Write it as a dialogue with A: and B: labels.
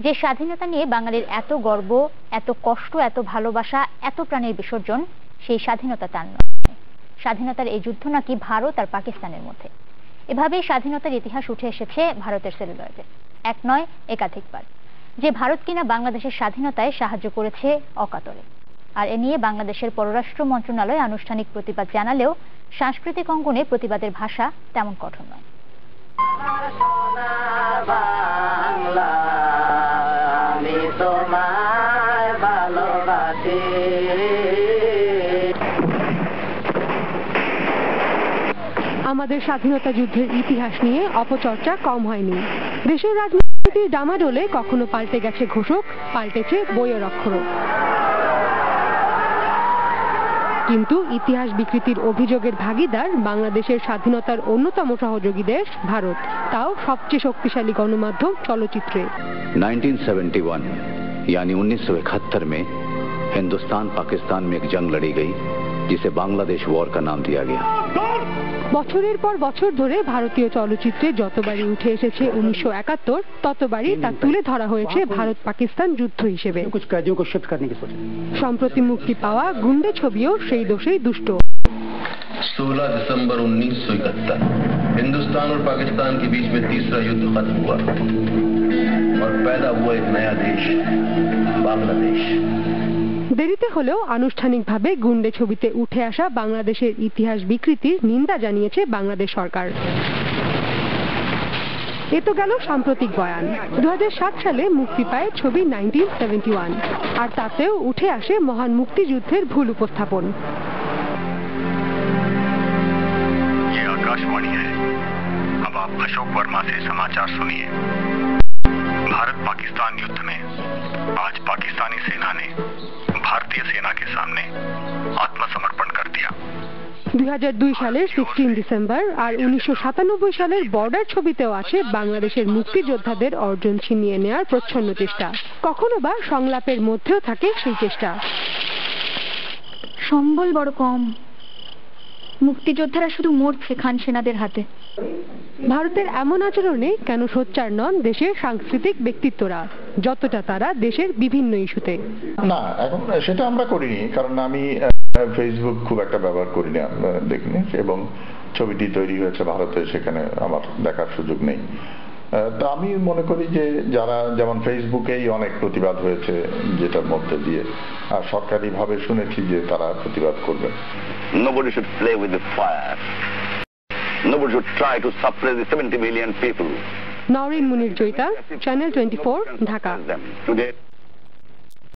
A: যে স্বাধীনতা নিয়ে বাঙালির এত গর্ব, এত কষ্ট, এত ভালোবাসা, এত প্রাণের বিসর্জন, সেই স্বাধীনতা তার নয়। স্বাধীনতার এই যুদ্ধ নাকি ভারত আর পাকিস্তানের মধ্যে। এভাবেই স্বাধীনতার ইতিহাস উঠে এসেছে ভারতের সেলুলয়েডে, এক নয় একাধিকবার। যে ভারত কিনা বাংলাদেশের স্বাধীনতায় সাহায্য করেছে অকাতরে। আর এ নিয়ে বাংলাদেশের পররাষ্ট্র মন্ত্রণালয় আনুষ্ঠানিক প্রতিবাদ জানালেও সাংস্কৃতিক অঙ্গনে প্রতিবাদের ভাষা তেমন কঠোর নয়।
B: আমাদের স্বাধীনতা যুদ্ধের ইতিহাস নিয়ে অপচর্চা কম হয়নি। দেশের রাজনীতির ডামাডোলে কখনো পাল্টে গেছে ঘোষক, পাল্টেছে বইয়ের অক্ষরও। কিন্তু ইতিহাস বিকৃতির অভিযোগের ভাগীদার বাংলাদেশের স্বাধীনতার অন্যতম সহযোগী দেশ ভারত, তাও সবচেয়ে শক্তিশালী গণমাধ্যম চলচ্চিত্রে।
C: 1971 यानी 1971 में हिंदुस्तान पाकिस्तान में एक जंग लड़ी गई जिसे बांग्लादेश वॉर का नाम दिया गया।
B: বছরের পর বছর ধরে ভারতীয় চলচ্চিত্রে যতবারই উঠে এসেছে 1971, ততবারই তা তুলে ধরা হয়েছে ভারত পাকিস্তান যুদ্ধ হিসেবে। সম্প্রতি মুক্তি পাওয়া গুন্ডে ছবিও সেই দোষেই দুষ্ট।
D: 16 दिसंबर 1971 हिंदुस्तान और पाकिस्तान के बीच में तीसरा युद्ध खत्म हुआ और पैदा हुआ एक नया देश बांग्लादेश।
B: দেরিতে হলেও আনুষ্ঠানিকভাবে গুন্ডে ছবিতে উঠে আসা বাংলাদেশের ইতিহাস বিকৃতির নিন্দা জানিয়েছে বাংলাদেশ সরকার। এ তো গেল সাম্প্রতিক বয়ান। 2007 সালে মুক্তি পায় ছবি 1971, আর তাতেও উঠে আসে মহান মুক্তিযুদ্ধের ভুল উপস্থাপন।
E: आकाशवाणी है। अब आप अशोक वर्मा से समाचार सुनिए। भारत पाकिस्तान युद्ध में आज पाकिस्तानी सेना ने भारतीय सेना के सामने आत्मसमर्पण कर दिया।
B: 2002 সালের 16 ডিসেম্বর আর 1997 সালের বর্ডার ছবিতেও আছে বাংলাদেশের মুক্তিযোদ্ধাদের অর্জন ছিনিয়ে নেওয়ার প্রচ্ছন্ন চেষ্টা। কখনো বা সংলাপের মধ্যেও থাকে সেই চেষ্টা।
A: সম্বল বড় কম, মুক্তিযোদ্ধারা শুধু মরছে খান সেনাদের হাতে।
B: ভারতের এমন আচরণে কেন সোচ্চার নন দেশের সাংস্কৃতিক ব্যক্তিত্বরা, যতটা তারা দেশের বিভিন্ন ইস্যুতে?
F: না, এখন সেটা আমরা করিনি, কারণ আমি ফেসবুক খুব একটা ব্যবহার করি না, দেখিনি, এবং ছবিটি তৈরি হয়েছে ভারতে, সেখানে আমার দেখার সুযোগ নেই। তা আমি মনে করি যে যারা, যেমন ফেসবুকেই অনেক প্রতিবাদ হয়েছে যেটার মধ্যে দিয়ে, আর সরকারিভাবে শুনেছি যে তারা প্রতিবাদ করবে।
G: Nobody should play with the fire. Nobody should try to suppress the 70 million people.
B: Nowrin Munir Joyita, channel 24, Dhaka.